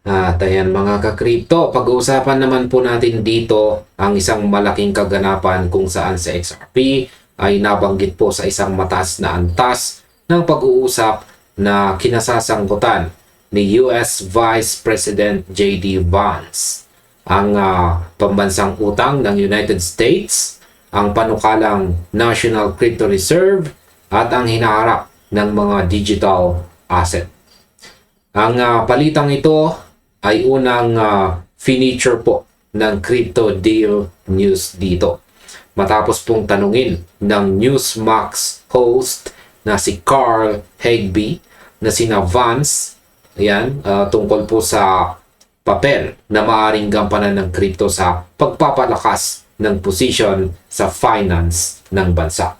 At ayan mga ka-crypto, pag-uusapan naman po natin dito ang isang malaking kaganapan kung saan sa XRP ay nabanggit po sa isang mataas na antas ng pag-uusap na kinasasangkutan ni US Vice President J.D. Vance. Ang pambansang utang ng United States, ang panukalang National Crypto Reserve at ang hinaharap ng mga digital asset. Ang palitang ito ay unang feature po ng Crypto Deal News dito. Matapos pong tanungin ng Newsmax host na si Carl Hagby na sina Vance, ayan, tungkol po sa papel na maaaring gampanan ng crypto sa pagpapalakas ng position sa finance ng bansa.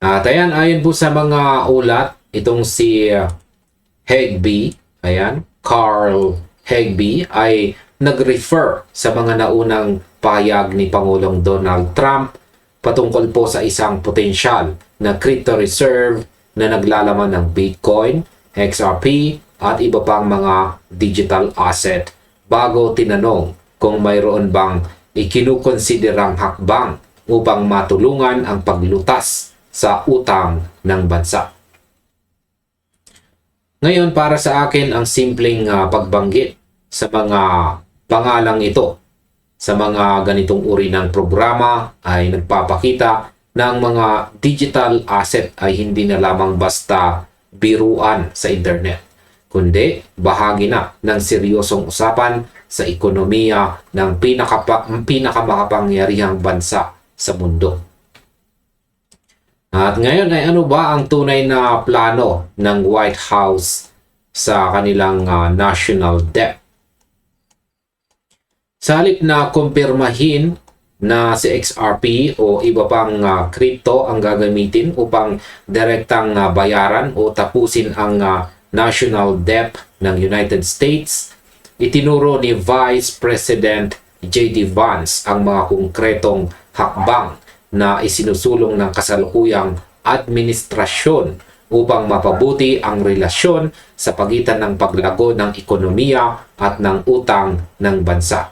At ayan, ayon po sa mga ulat, itong si Hagby, ayan, Carl Hagby ay nag-refer sa mga naunang pahayag ni Pangulong Donald Trump patungkol po sa isang potensyal na crypto reserve na naglalaman ng Bitcoin, XRP at iba pang mga digital asset bago tinanong kung mayroon bang ikinukonsiderang hakbang upang matulungan ang paglutas sa utang ng bansa. Ngayon, para sa akin, ang simpleng pagbanggit sa mga pangalang ito sa mga ganitong uri ng programa ay nagpapakita na ang mga digital asset ay hindi na lamang basta biruan sa internet, kundi bahagi na ng seryosong usapan sa ekonomiya ng pinakamakapangyarihang bansa sa mundo. At ngayon ay ano ba ang tunay na plano ng White House sa kanilang national debt? Sa halip na kumpirmahin na si XRP o iba pang crypto ang gagamitin upang direktang bayaran o tapusin ang national debt ng United States, itinuro ni Vice President J.D. Vance ang mga konkretong hakbang na isinusulong ng kasalukuyang administrasyon upang mapabuti ang relasyon sa pagitan ng paglago ng ekonomiya at ng utang ng bansa.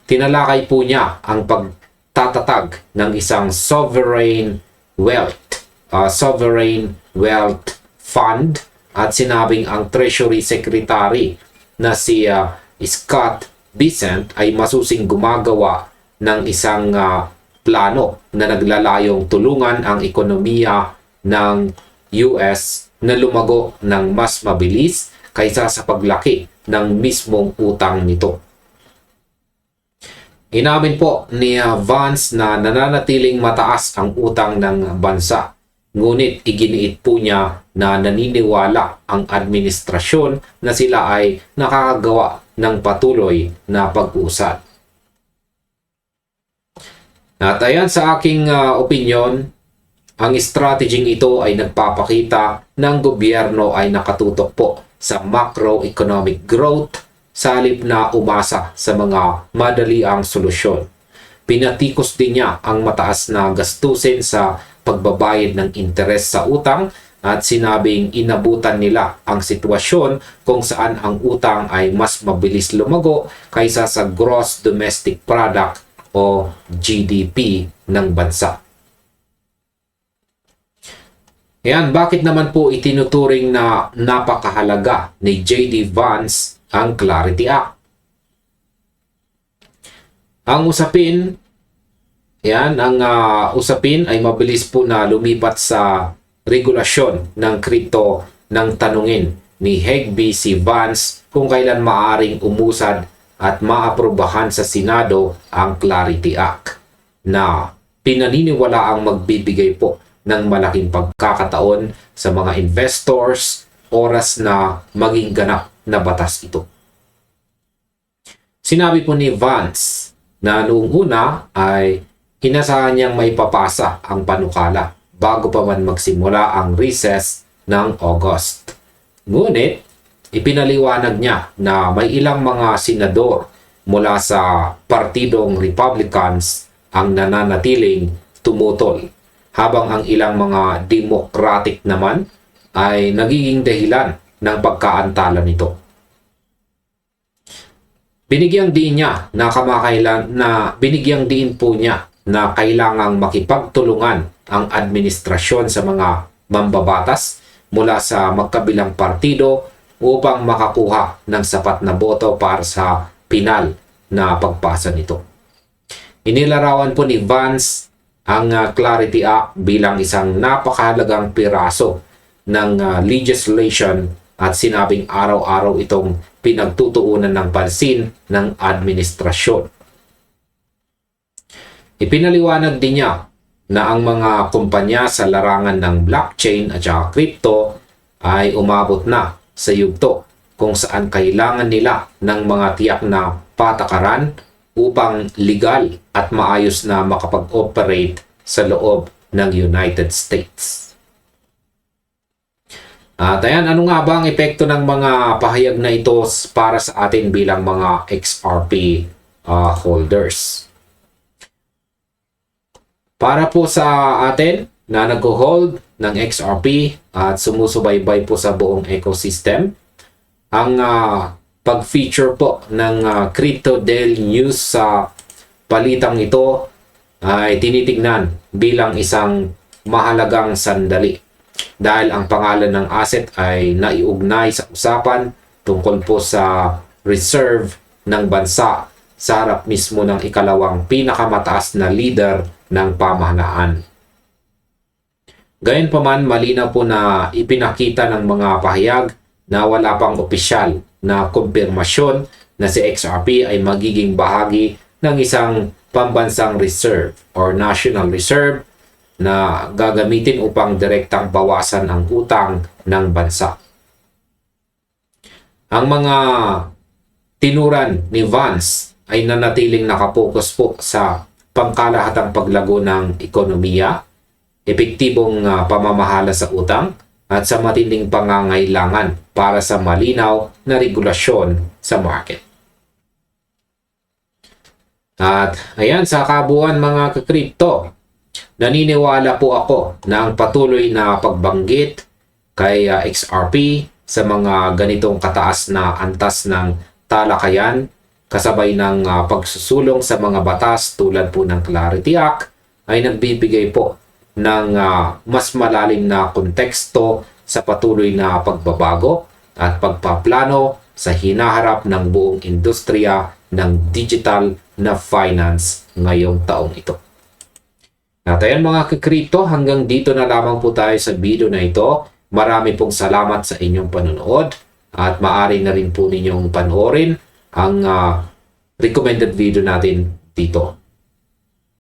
Tinalakay po niya ang pagtatatag ng isang sovereign wealth fund at sinabing ang Treasury Secretary na si Scott Bessent ay masusing gumagawa ng isang plano na naglalayong tulungan ang ekonomiya ng US na lumago ng mas mabilis kaysa sa paglaki ng mismong utang nito. Inamin po ni Vance na nananatiling mataas ang utang ng bansa, ngunit iginiit po niya na naniniwala ang administrasyon na sila ay nakakagawa ng patuloy na pag-usad. At ayan, sa aking opinyon, ang strategying ito ay nagpapakita ng gobyerno ay nakatutok po sa macroeconomic growth sa halip na umasa sa mga madaliang solusyon. Pinatikos din niya ang mataas na gastusin sa pagbabayad ng interes sa utang at sinabing inabutan nila ang sitwasyon kung saan ang utang ay mas mabilis lumago kaysa sa gross domestic product o GDP ng bansa. Yan, bakit naman po itinuturing na napakahalaga ni J.D. Vance ang Clarity Act? Ang usapin ay mabilis po na lumipat sa regulasyon ng kripto ng tanungin ni Hagby si Vance kung kailan maaring umusad at maaprubahan sa Senado ang Clarity Act na pinaniniwala ang magbibigay po ng malaking pagkakataon sa mga investors oras na maging ganap na batas ito. Sinabi po ni Vance na noong una ay inasahan niyang maipapasa ang panukala bago pa man magsimula ang recess ng August. Ngunit ipinaliwanag niya na may ilang mga senador mula sa Partidong Republicans ang nananatiling tumutol, habang ang ilang mga Democratic naman ay nagiging dahilan ng pagkaantala nito. Binigyang diin niya na binigyang diin po niya na kailangang makipagtulungan ang administrasyon sa mga mambabatas mula sa magkabilang partido upang makakuha ng sapat na boto para sa pinal na pagpasa nito. Inilarawan po ni Vance ang Clarity Act bilang isang napakahalagang piraso ng legislation at sinabing araw-araw itong pinagtutuunan ng pansin ng administrasyon. Ipinaliwanag din niya na ang mga kumpanya sa larangan ng blockchain at saka crypto ay umabot na sa yugto kung saan kailangan nila ng mga tiyak na patakaran upang legal at maayos na makapag-operate sa loob ng United States. At ayan, ano nga ba ang epekto ng mga pahayag na ito para sa atin bilang mga XRP holders? Para po sa atin na nag-hold ng XRP at sumusubaybay po sa buong ecosystem, ang pag-feature po ng Crypto Daily News sa palitang ito ay tinitignan bilang isang mahalagang sandali dahil ang pangalan ng asset ay naiugnay sa usapan tungkol po sa reserve ng bansa sa harap mismo ng ikalawang pinakamataas na leader ng pamahalaan. Gayunpaman, malinaw po na ipinakita ng mga pahayag na wala pang opisyal na kumpirmasyon na si XRP ay magiging bahagi ng isang pambansang reserve or national reserve na gagamitin upang direktang bawasan ang utang ng bansa. Ang mga tinuran ni Vance ay nanatiling nakapokus po sa pangkalahatang paglago ng ekonomiya, epektibong pamamahala sa utang, at sa matinding pangangailangan para sa malinaw na regulasyon sa market. At ayan, sa kabuuan mga ka-crypto, naniniwala po ako na ang patuloy na pagbanggit kay XRP sa mga ganitong kataas na antas ng talakayan kasabay ng pagsusulong sa mga batas tulad po ng Clarity Act ay nagbibigay po ng mas malalim na konteksto sa patuloy na pagbabago at pagpaplano sa hinaharap ng buong industriya ng digital na finance ngayong taong ito. At ayan mga ka-crypto, hanggang dito na lamang po tayo sa video na ito. Marami pong salamat sa inyong panonood at maaari na rin po ninyong panoorin ang recommended video natin dito.